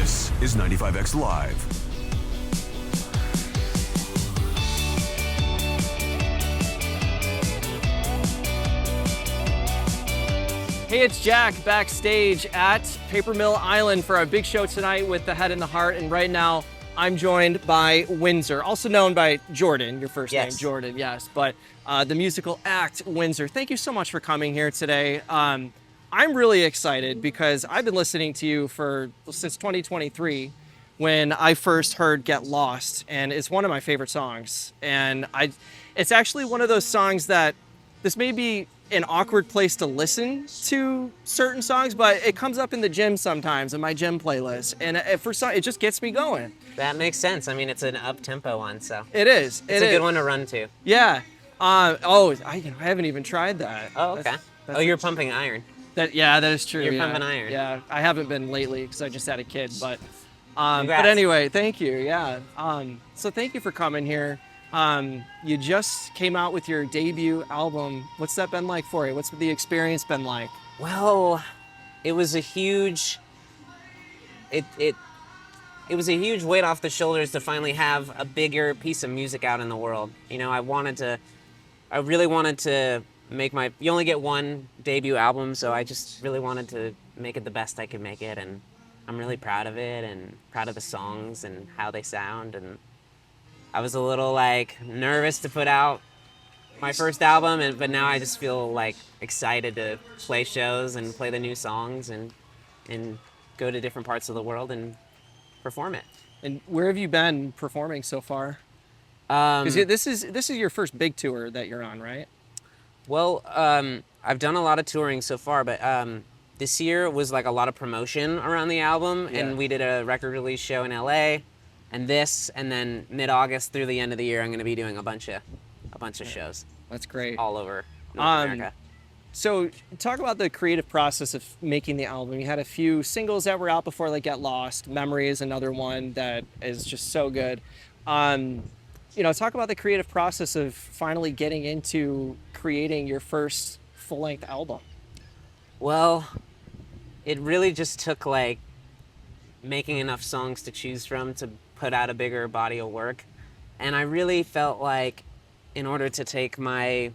This is 95X Live. Hey, it's Jack, backstage at Papermill Island for our big show tonight with The Head and the Heart. And right now, I'm joined by Windsor, also known by Jordan, your first name, Jordan, yes. But the musical act, Windsor. Thank you so much for coming here today. I'm really excited because I've been listening to you since 2023 when I first heard Get Lost. And it's one of my favorite songs. And it's actually one of those songs that this may be an awkward place to listen to certain songs, but it comes up in the gym sometimes in my gym playlist, and it just gets me going. That makes sense. I mean, it's an up-tempo one, so it is. It's a good one to run to. Yeah. I haven't even tried that. Oh, okay. You're pumping iron. That is true. You're pumping iron. Yeah, I haven't been lately because I just had a kid, but Congrats. anyway, thank you. Yeah. So thank you for coming here. You just came out with your debut album. What's that been like for you? What's the experience been like? Well, it was a huge it was a huge weight off the shoulders to finally have a bigger piece of music out in the world. You know, I really wanted to make you only get one debut album, so I just really wanted to make it the best I could make it, and I'm really proud of it and proud of the songs and how they sound. And I was a little nervous to put out my first album, but now I just feel excited to play shows and play the new songs and go to different parts of the world and perform it. And where have you been performing so far? Because this is your first big tour that you're on, right? Well, I've done a lot of touring so far, but this year was a lot of promotion around the album, and we did a record release show in LA. And then mid-August through the end of the year, I'm going to be doing a bunch of shows. That's great. All over North America. So talk about the creative process of making the album. You had a few singles that were out before, like Get Lost. Memory is another one that is just so good. Talk about the creative process of finally getting into creating your first full-length album. Well, it really just took making enough songs to choose from to put out a bigger body of work. And I really felt like in order to take my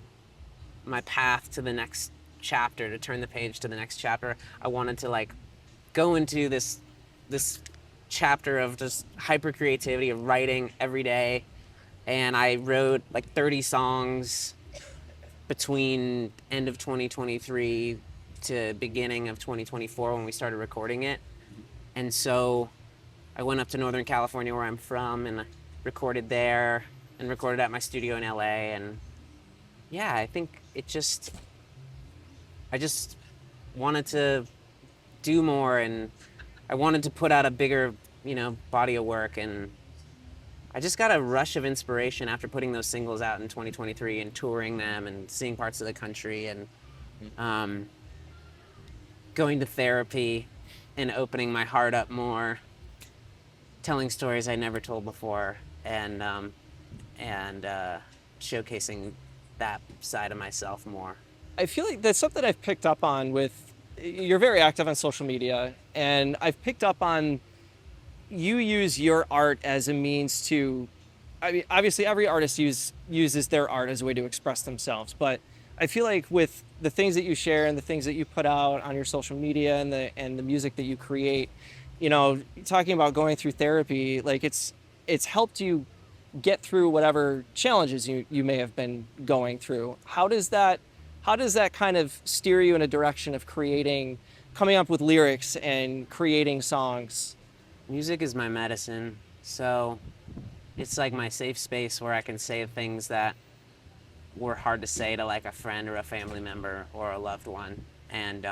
path to the next chapter, to turn the page to the next chapter, I wanted to go into this chapter of just hyper creativity, of writing every day. And I wrote 30 songs between end of 2023 to beginning of 2024 when we started recording it. And so I went up to Northern California, where I'm from, and recorded there and recorded at my studio in LA. And yeah, I think I just wanted to do more, and I wanted to put out a bigger, body of work. And I just got a rush of inspiration after putting those singles out in 2023 and touring them and seeing parts of the country and going to therapy and opening my heart up more, telling stories I never told before, and showcasing that side of myself more. I feel like that's something I've picked up on you're very active on social media, and I've picked up on you use your art as a means to, obviously every artist uses their art as a way to express themselves, but I feel like with the things that you share and the things that you put out on your social media and the music that you create, talking about going through therapy, it's helped you get through whatever challenges you may have been going through. How does that kind of steer you in a direction of coming up with lyrics and creating songs? Music is my medicine, so it's my safe space where I can say things that were hard to say to a friend or a family member or a loved one. And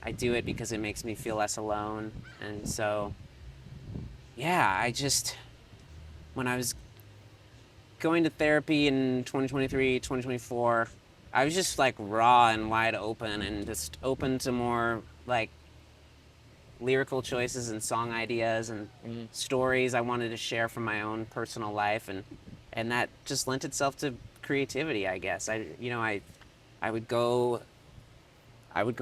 I do it because it makes me feel less alone. And so, yeah, when I was going to therapy in 2023, 2024, I was just raw and wide open and just open to more lyrical choices and song ideas and stories I wanted to share from my own personal life. And that just lent itself to creativity, I guess. I would go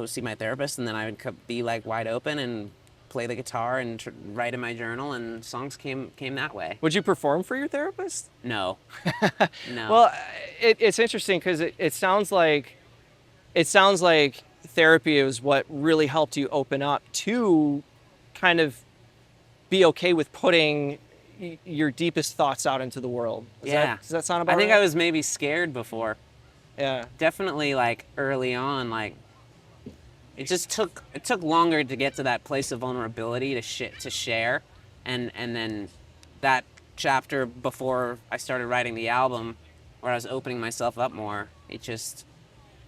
see my therapist, and then I would be wide open and play the guitar and write in my journal, and songs came that way. Would you perform for your therapist? No. No. Well, it's interesting because it sounds like therapy is what really helped you open up to kind of be okay with putting your deepest thoughts out into the world. Does that sound about right? I think I was maybe scared before. Yeah. Definitely, like, early on, like, it took longer to get to that place of vulnerability to share, and then that chapter before I started writing the album, where I was opening myself up more, it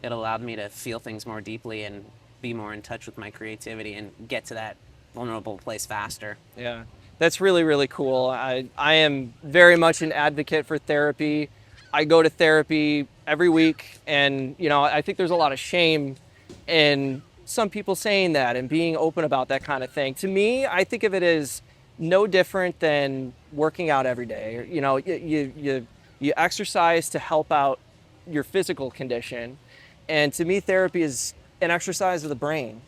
allowed me to feel things more deeply and be more in touch with my creativity and get to that vulnerable place faster. Yeah, that's really, really cool. I am very much an advocate for therapy. I go to therapy every week, and I think there's a lot of shame in some people saying that and being open about that kind of thing. To me, I think of it as no different than working out every day. You exercise to help out your physical condition, and to me, therapy is an exercise of the brain.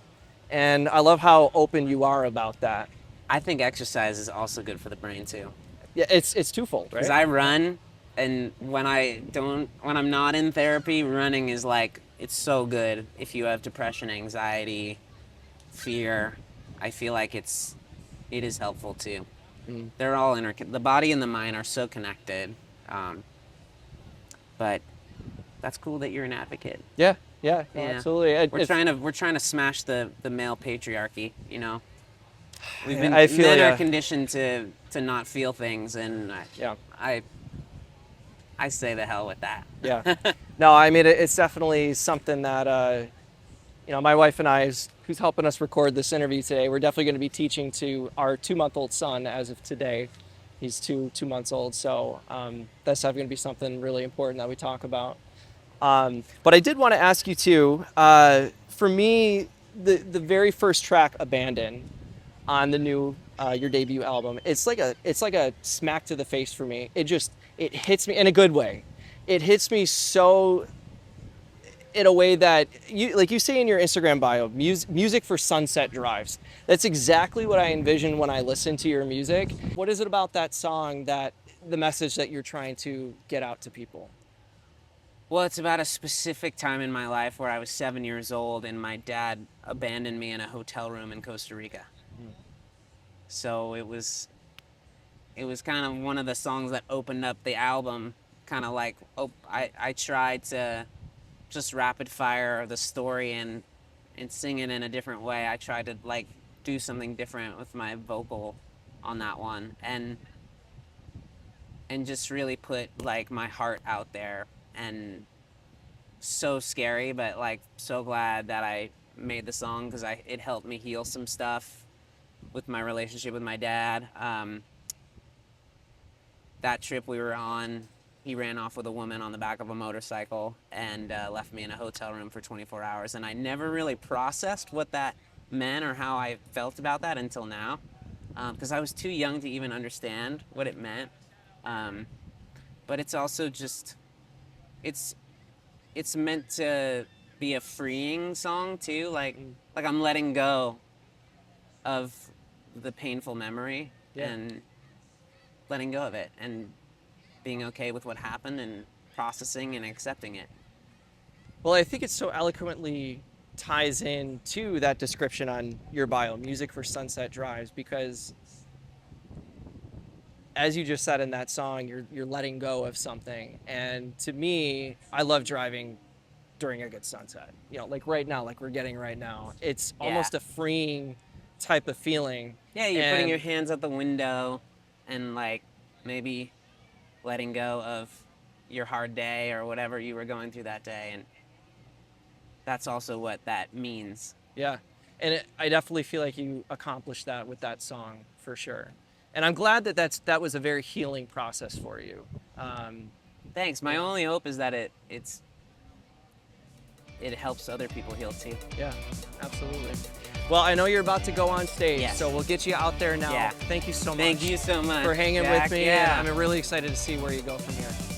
And I love how open you are about that. I think exercise is also good for the brain too. Yeah, it's twofold, right? Because I run, and when I'm not in therapy, running is like, it's so good. If you have depression, anxiety, fear, I feel like it is helpful too. They're all the body and the mind are so connected. But that's cool that you're an advocate. Yeah, absolutely. We're trying to smash the male patriarchy. We've been I feel men ya. are conditioned to not feel things, and I say the hell with that. Yeah. No, I mean, it's definitely something that, my wife and I, who's helping us record this interview today, we're definitely going to be teaching to our 2-month-old son as of today. He's two months old. So that's definitely going to be something really important that we talk about. But I did want to ask you too, for me, the very first track, Abandon, on the new, your debut album, it's like a smack to the face for me. It hits me in a good way. It hits me so in a way that you say in your Instagram bio, music for sunset drives. That's exactly what I envision when I listen to your music. What is it about that song, that the message that you're trying to get out to people? Well, it's about a specific time in my life where I was 7 years old and my dad abandoned me in a hotel room in Costa Rica. So it was kind of one of the songs that opened up the album, kind of like, I tried to just rapid fire the story and sing it in a different way. I tried to like do something different with my vocal on that one, and just really put like my heart out there. And so scary, but like so glad that I made the song, because it helped me heal some stuff with my relationship with my dad. That trip we were on, he ran off with a woman on the back of a motorcycle and left me in a hotel room for 24 hours. And I never really processed what that meant or how I felt about that until now, because I was too young to even understand what it meant. But it's also just, it's meant to be a freeing song too. Like I'm letting go of the painful memory and letting go of it and being okay with what happened and processing and accepting it. Well, I think it so eloquently ties in to that description on your bio, music for sunset drives, because as you just said in that song, you're letting go of something. And to me, I love driving during a good sunset. Like right now, like we're getting right now. It's almost a freeing type of feeling. Yeah, you're putting your hands out the window and like maybe letting go of your hard day or whatever you were going through that day. And that's also what that means. Yeah. And I definitely feel like you accomplished that with that song for sure. And I'm glad that was a very healing process for you. Thanks. My only hope is that it helps other people heal too. Yeah, absolutely. Well, I know you're about to go on stage, so we'll get you out there now. Yeah. Thank you so much. Thank you so much for hanging Jack. with me. Yeah. I'm really excited to see where you go from here.